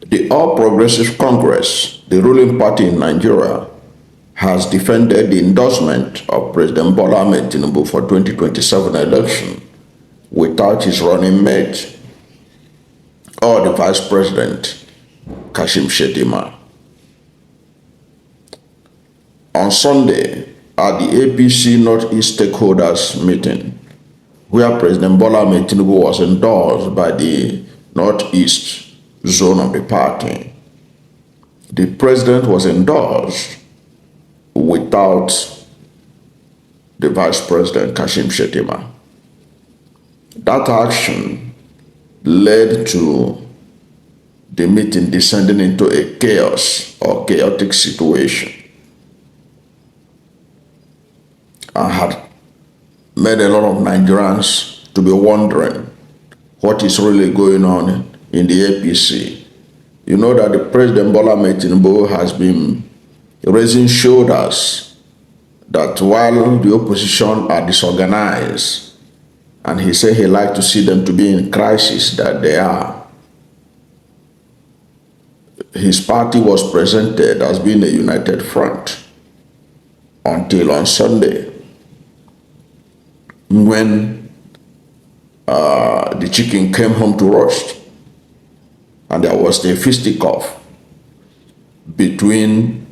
The All Progressives Congress, the ruling party in Nigeria, has defended the endorsement of President Bola Ahmed Tinubu for 2027 election without his running mate or the Vice President, Kashim Shettima. On Sunday, at the APC Northeast Stakeholders meeting, where President Bola Ahmed Tinubu was endorsed by the Northeast zone of the party, the president was endorsed without the Vice President, Kashim Shettima. That action led to the meeting descending into a chaos or chaotic situation and had made a lot of Nigerians to be wondering what is really going on in the APC. You know that the President Bola Ahmed Tinubu has been raising shoulders that while the opposition are disorganized, and he said he liked to see them to be in crisis, that they are, his party was presented as being a united front until on Sunday, when the chicken came home to roast, and there was a fisticuff between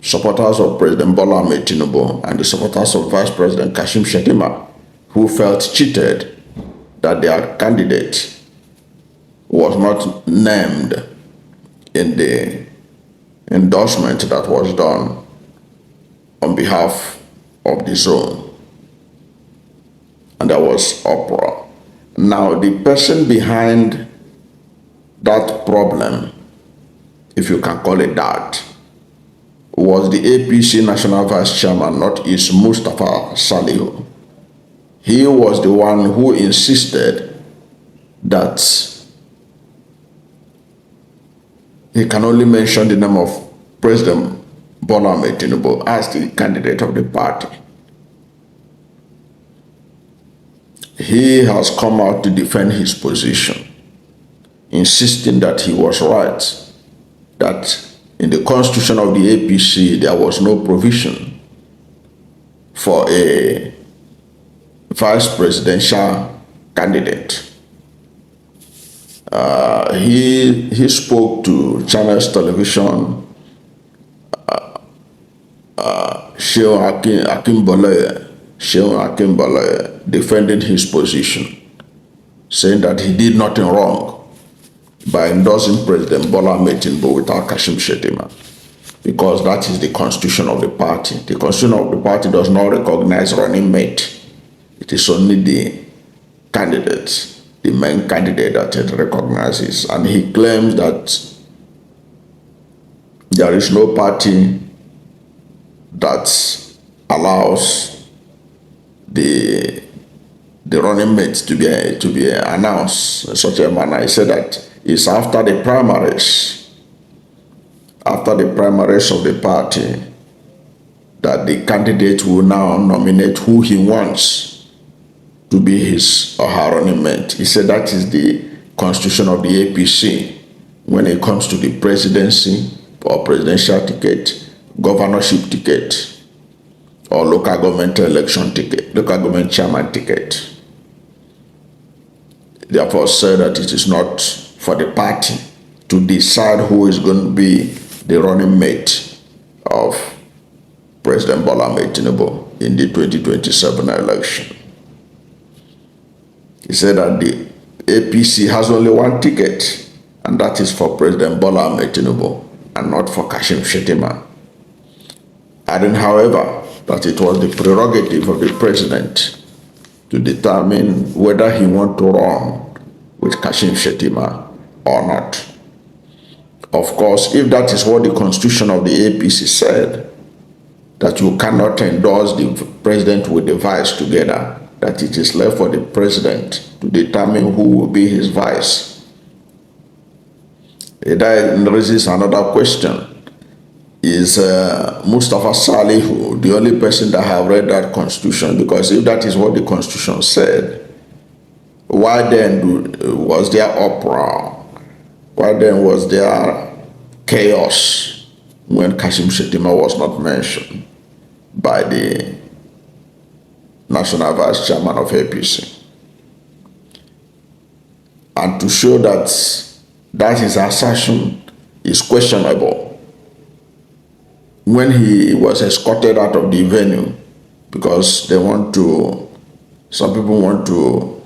supporters of President Bola Ahmed Tinubu and the supporters of Vice President Kashim Shettima, who felt cheated that their candidate was not named in the endorsement that was done on behalf of the zone. And there was uproar. Now, the person behind that problem, if you can call it that, was the APC National Vice Chairman, Northeast, Mustafa Salihu. He was the one who insisted that he can only mention the name of President Bola Ahmed Tinubu as the candidate of the party. He has come out to defend his position, insisting that he was right, that in the constitution of the APC, there was no provision for a vice presidential candidate. He spoke to Channels Television, Shehu Akimbole, defending his position, saying that he did nothing wrong by endorsing President Bola Ahmed Tinubu without Kashim Shettima, because that is the constitution of the party. The constitution of the party does not recognize running mate. It is only the candidate, the main candidate, that it recognizes. And he claims that there is no party that allows the running mate to be announced in such a manner. He said that it's after the primaries of the party that the candidate will now nominate who he wants to be his or her running mate. He said that is the constitution of the APC when it comes to the presidency or presidential ticket, governorship ticket, or local government election ticket, local government chairman ticket. Therefore said that it is not for the party to decide who is going to be the running mate of President Bola Ahmed Tinubu in the 2027 election. He said that the APC has only one ticket, and that is for President Bola Ahmed Tinubu and not for Kashim Shettima. Adding, however, that it was the prerogative of the president to determine whether he wants to run with Kashim Shettima or not. Of course, if that is what the constitution of the APC said, that you cannot endorse the president with the vice together, that it is left for the president to determine who will be his vice. It raises another question. Is Mustafa Salihu the only person that have read that constitution? Because if that is what the constitution said, why then was there uproar Why then was there chaos when Kashim Shettima was not mentioned by the National Vice Chairman of APC? And to show that his assertion is questionable, when he was escorted out of the venue because some people want to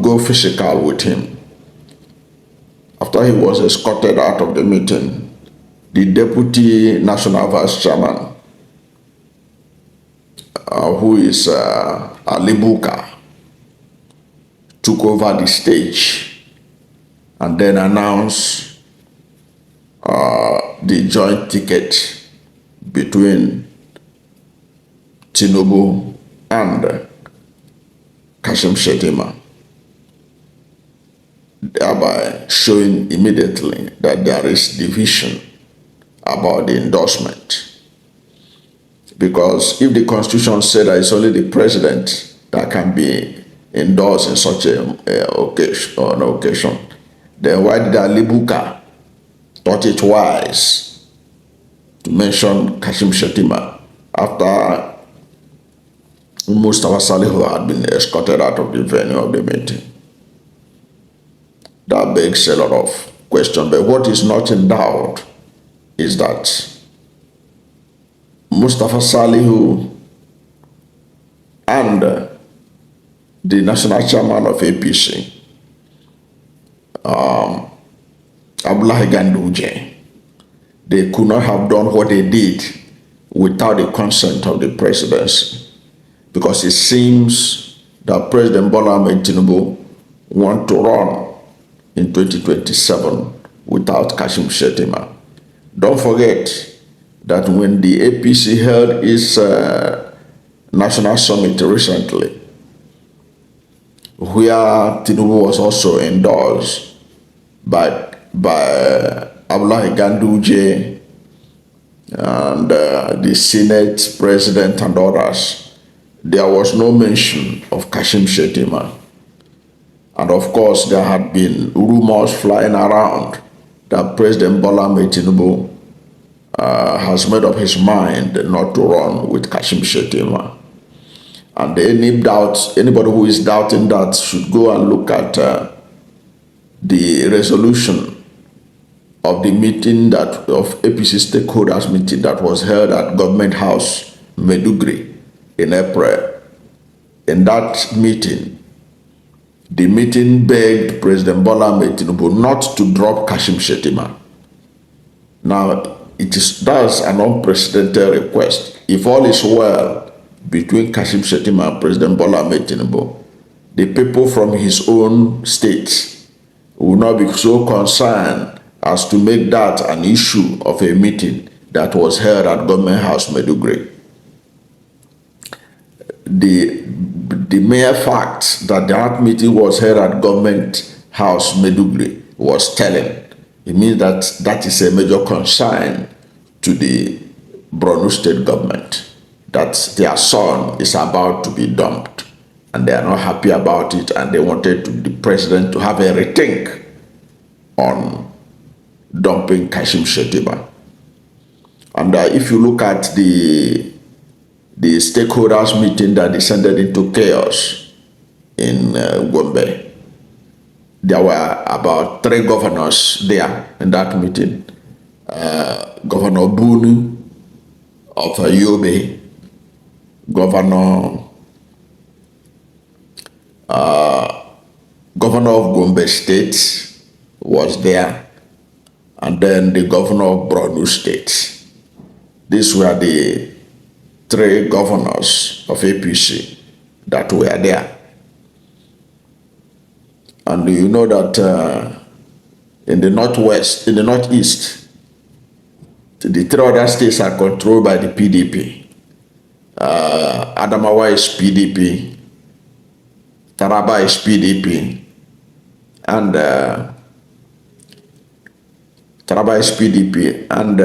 go physical with him. After he was escorted out of the meeting, the Deputy National Vice Chairman, who is Ali Buka, took over the stage and then announced the joint ticket between Tinubu and Kashim Shettima, thereby showing immediately that there is division about the endorsement. Because if the Constitution said that it's only the president that can be endorsed in such an occasion, then why did Ali Buka thought it wise to mention Kashim Shettima after Mustafa Salihu had been escorted out of the venue of the meeting? That begs a lot of questions. But what is not in doubt is that Mustafa Salihu and the national chairman of APC, Abdullahi Ganduje, they could not have done what they did without the consent of the presidency, because it seems that President Bola Ahmed Tinubu want to run in 2027 without Kashim Shettima. Don't forget that when the APC held its national summit recently, where Tinubu was also endorsed by Abdullahi Ganduje and the Senate President and others, there was no mention of Kashim Shettima. And of course, there had been rumors flying around that President Bola Ahmed Tinubu has made up his mind not to run with Kashim Shettima. And anybody who is doubting that should go and look at the resolution of the meeting of APC stakeholders meeting that was held at Government House, Maiduguri, in April. In that meeting, the meeting begged President Bola Ahmed Tinubu not to drop Kashim Shettima. Now, that's an unprecedented request. If all is well between Kashim Shettima and President Bola Ahmed Tinubu, the people from his own state will not be so concerned as to make that an issue of a meeting that was held at Government House, Maiduguri. The mere fact that that meeting was held at Government House, Maiduguri, was telling. It means that is a major concern to the Borno state government, that their son is about to be dumped, and they are not happy about it, and they wanted the president to have a rethink on dumping Kashim Shettima. And if you look at the stakeholders meeting that descended into chaos in Gombe, there were about 3 governors there in that meeting. Governor Bunu of Yobe, Governor of Gombe State was there, and then the governor of Borno State. These were the 3 governors of APC that were there. And you know that in the northwest, in the northeast, the 3 other states are controlled by the PDP. Adamawa is PDP, Taraba is PDP, and Taraba is PDP, and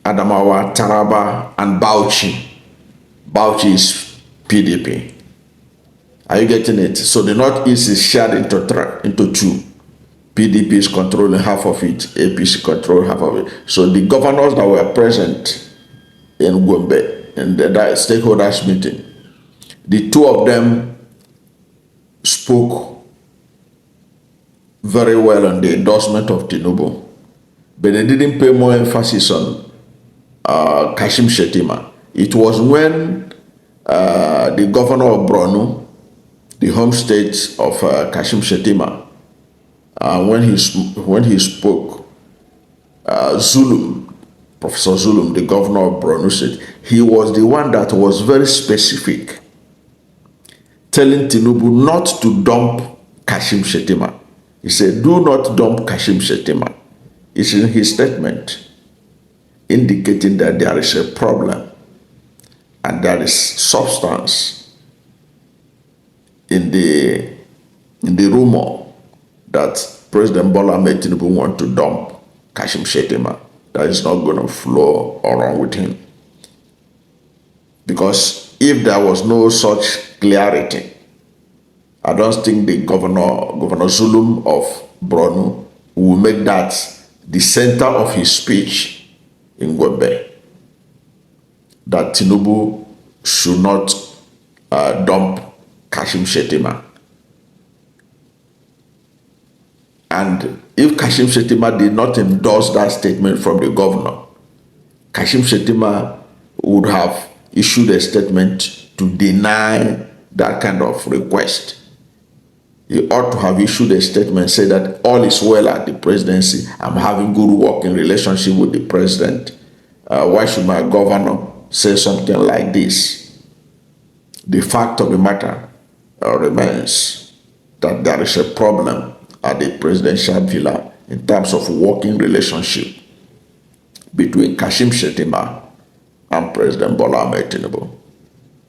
Adamawa, Taraba, and Bauchi is PDP. Are you getting it? So the Northeast is shared into two. PDP is controlling half of it, APC control half of it. So the governors that were present in Gombe in the stakeholders meeting, the two of them spoke very well on the endorsement of Tinubu, but they didn't pay more emphasis on Kashim Shettima. It was when the governor of Borno, the home state of Kashim Shettima, when he spoke, Professor Zulum, the governor of Borno State, he was the one that was very specific, telling Tinubu not to dump Kashim Shettima. He said, do not dump Kashim Shettima. It's in his statement, indicating that there is a problem and there is substance in the rumor that President Bola Ahmed Tinubu want to dump Kashim Shettima. That is not going to flow around with him. Because if there was no such clarity, I don't think the Governor Zulum of Borno will make that the center of his speech in Gombe, that Tinubu should not dump Kashim Shettima. And if Kashim Shettima did not endorse that statement from the governor, Kashim Shettima would have issued a statement to deny that kind of request. He ought to have issued a statement, say that all is well at the presidency. I'm having good working relationship with the president. Why should my governor say something like this? The fact of the matter remains that there is a problem at the presidential villa in terms of working relationship between Kashim Shettima and President Bola Ahmed Tinubu.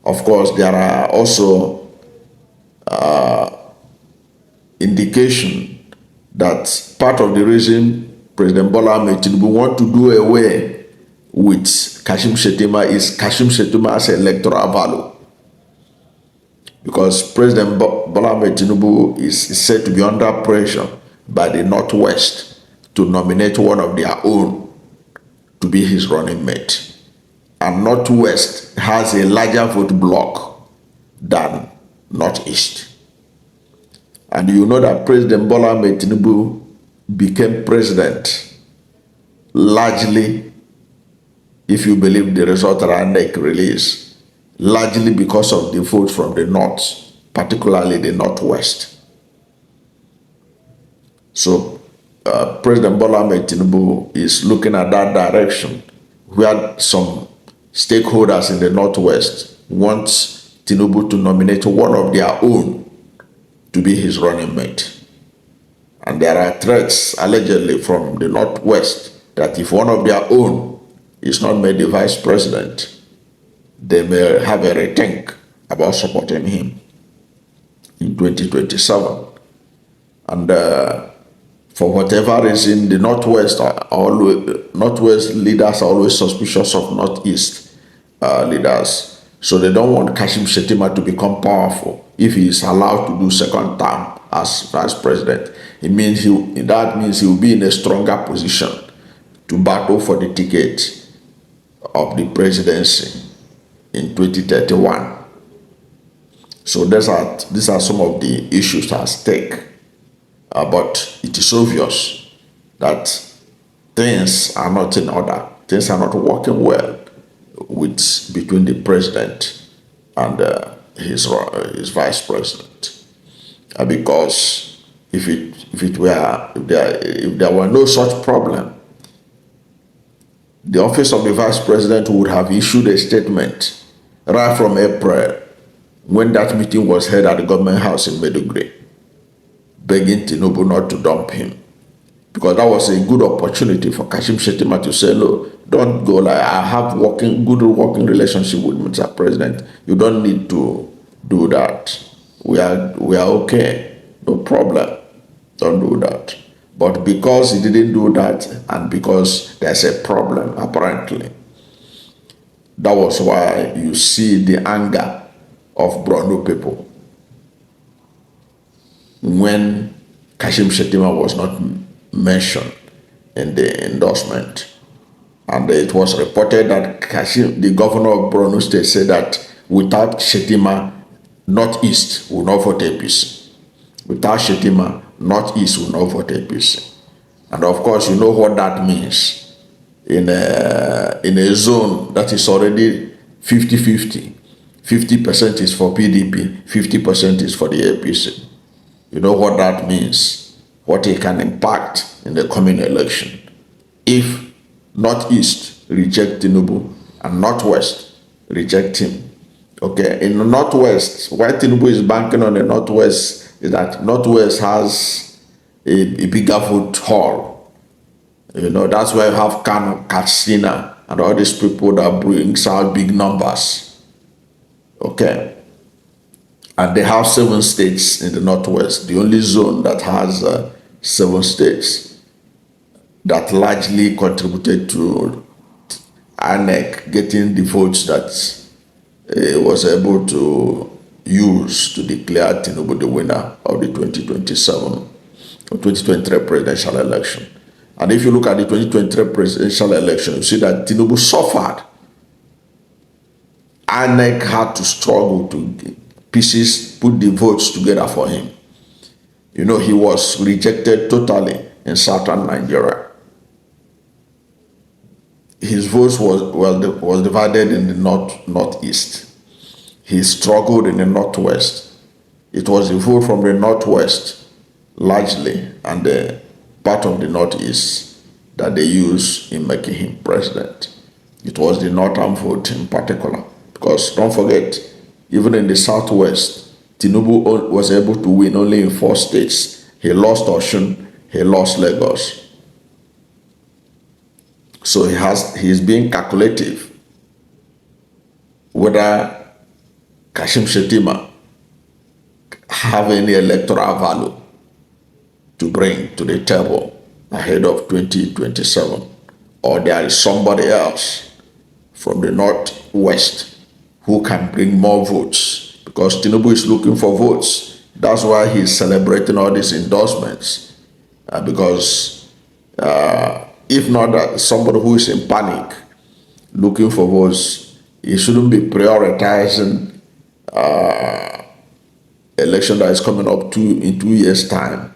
Of course, there are also indication that part of the reason President Bola Ahmed Tinubu want to do away with Kashim Shettima is Kashim Shettima as electoral value. Because President Bola Ahmed Tinubu is said to be under pressure by the Northwest to nominate one of their own to be his running mate. And Northwest has a larger vote block than Northeast. And you know that President Bola Ahmed Tinubu became president largely, if you believe the result that INEC released, largely because of the vote from the North, particularly the Northwest. So President Bola Ahmed Tinubu is looking at that direction, where some stakeholders in the Northwest want Tinubu to nominate one of their own to be his running mate. And there are threats allegedly from the Northwest that if one of their own is not made the vice president, they may have a rethink about supporting him in 2027. And for whatever reason, the Northwest leaders are always suspicious of Northeast leaders. So they don't want Kashim Shettima to become powerful if he is allowed to do second term as vice president. That means he will be in a stronger position to battle for the ticket of the presidency in 2031. So these are some of the issues at stake. But it is obvious that things are not in order. Things are not working well between the president and his vice president. Because if there were no such problem, the office of the vice president would have issued a statement right from April, when that meeting was held at the government house in Maiduguri, begging Tinubu not to dump him. Because that was a good opportunity for Kashim Shettima to say, look, don't go like, I have good working relationship with Mr. President. You don't need to do that. We are okay. No problem. Don't do that. But because he didn't do that, and because there's a problem, apparently, that was why you see the anger of Borno people. when Kashim Shettima was not mentioned in the endorsement. And it was reported that the governor of Borno State, said that without Shettima, Northeast will not vote APC. Without Shettima, Northeast will not vote APC. And of course, you know what that means in a zone that is already 50-50. 50% is for PDP, 50% is for the APC. You know what that means, what it can impact in the coming election. If Northeast reject Tinubu and Northwest reject him. Okay, in the Northwest, why Tinubu is banking on the Northwest is that Northwest has a bigger vote haul. You know, that's why you have Kano, Katsina, and all these people that brings out big numbers. Okay, and they have 7 states in the Northwest, the only zone that has 7 states that largely contributed to INEC getting the votes that was able to use to declare Tinubu the winner of the 2027 or 2023 presidential election. And if you look at the 2023 presidential election, you see that Tinubu suffered. INEC had to struggle to pieces, put the votes together for him. You know, he was rejected totally in southern Nigeria. His votes was divided in the northeast. He struggled in the northwest. It was the vote from the northwest largely and the part of the northeast that they used in making him president. It was the northern vote in particular, because don't forget, even in the southwest, Tinubu was able to win only in 4 states. He lost Osun, he lost Lagos. So he's being calculative whether Kashim Shettima have any electoral value to bring to the table ahead of 2027, or there is somebody else from the northwest who can bring more votes, because Tinubu is looking for votes. That's why he's celebrating all these endorsements, because if not that somebody who is in panic looking for votes, he shouldn't be prioritizing election that is coming up in 2 years' time.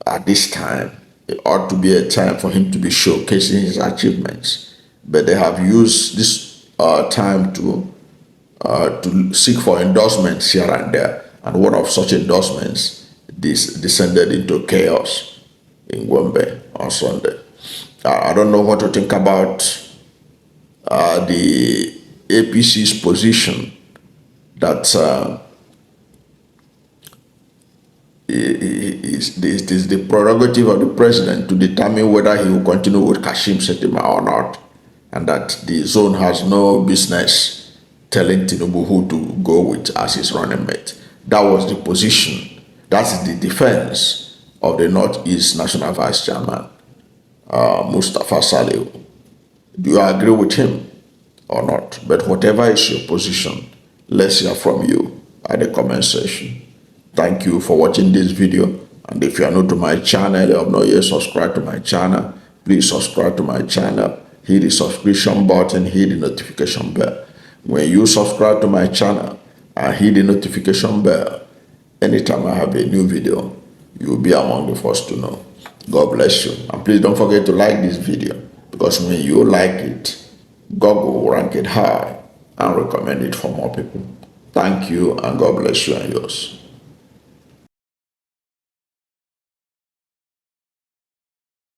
At this time, it ought to be a time for him to be showcasing his achievements. But they have used this time to seek for endorsements here and there. And one of such endorsements descended into chaos in Gombe on Sunday. I don't know what to think about the APC's position that it is the prerogative of the president to determine whether he will continue with Kashim Shettima or not, and that the zone has no business telling Tinubu who to go with as his running mate. That was the position. That is the defense of the Northeast National Vice Chairman, Mustafa Salihu. Do you agree with him or not? But whatever is your position, let's hear from you at the comment section. Thank you for watching this video. And if you are new to my channel, you have not yet subscribed to my channel, please subscribe to my channel. Hit the subscription button, hit the notification bell. When you subscribe to my channel and hit the notification bell, anytime I have a new video, you will be among the first to know. God bless you. And please don't forget to like this video, because when you like it, Google will rank it high and recommend it for more people. Thank you, and God bless you and yours.